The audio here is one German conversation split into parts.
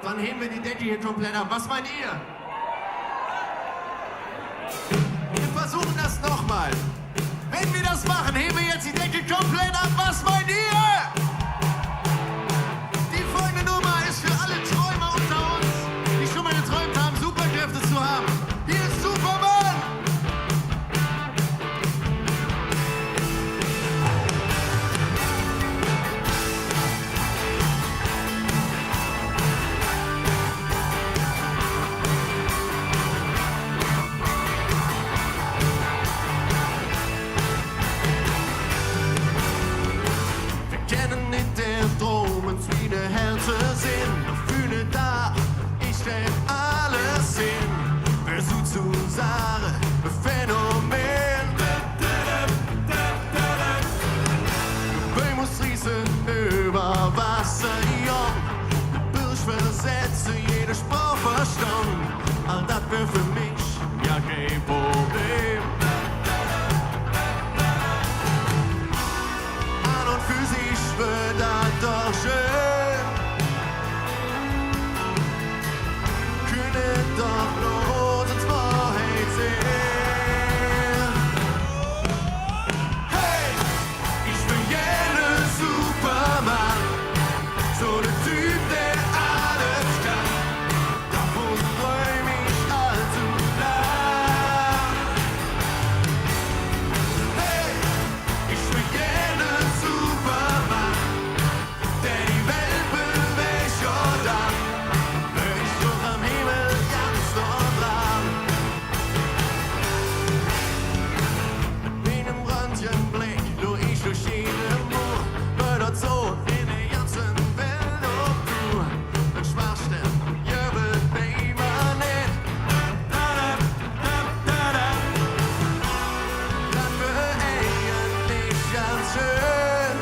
dann heben wir die Decke hier komplett ab. Was meint ihr? Wir versuchen das nochmal. Wenn wir das machen, heben wir jetzt die Decke komplett ab. Was meint ihr? Die folgende Nummer ist für alle Träumer unter uns, die schon mal geträumt haben, Superkräfte zu haben. Hier ist Superman! Fühle da, ich stell alles hin. Versuch zu sagen, Phänomen. Ich muss rieseln über Wasser, jung. Durch versetze jede Spur verstanden. All das wär für mich ja kein Problem. An und für sich wird das doch schön. Doch bloß ins Wahrheit sehen. Hey, ich bin gerne Superman, so der Typ, der alles kann. Davon träum ich allzu lang. Hey, ich bin gerne Superman, der die Welt bewegt, Jordan. Ich doch am Himmel. So in der ganzen Welt, ob du ein Schwachstern, jubelt bei immer nicht. Das wär eigentlich ganz schön.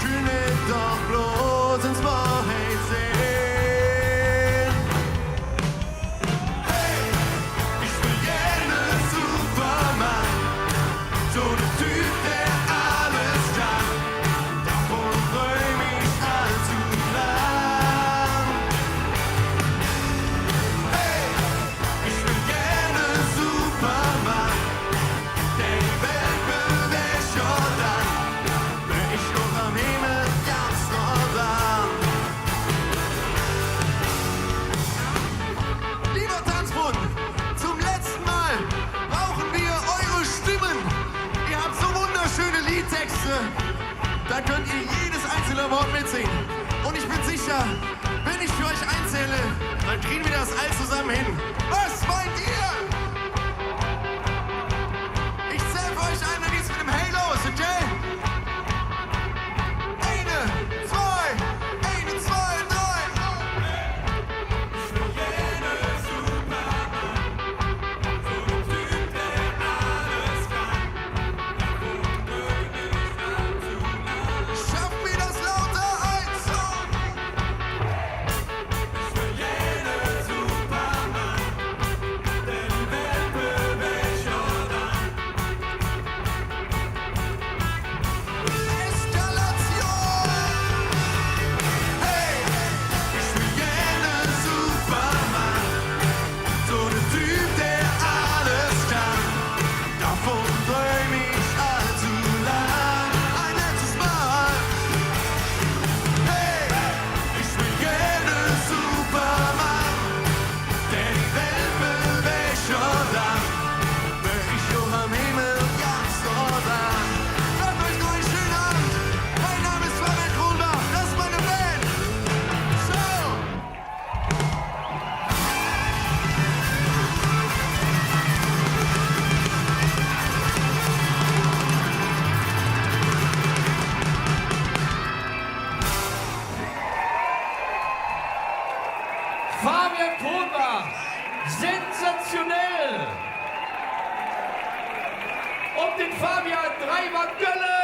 Können doch bloß ins Wahrheit sehen. Hey, ich will gerne Superman, so der Typ, der da könnt ihr jedes einzelne Wort mitsingen. Und ich bin sicher, wenn ich für euch einzähle, dann kriegen wir das all zusammen hin. Was meint ihr? Ich zähle für euch ein, dann geht's mit dem Hey los, okay? Eine, zwei, drei. Ich will gerne Superman, so ein Typ, der alles kann. Schaff mir das lauter ein Song. Ich will jede Superman, der die Welt bewegt, Jordan. Eskalation. Hey, ich will jede Superman, so der Typ, der alles kann. Davon träum ich allzu lang. Ein letztes Mal. Hey, ich will gerne Superman, der die Welt bewegt, Jordan. Wär ich hoch am Himmel, ganz Jordan. Bleibt euch noch einen schönen Abend. Mein Name ist Fabian Kronbach, das ist meine Band. Ciao. Fabian Kronbach, sensationell! Und den Fabian dreimal Gölle!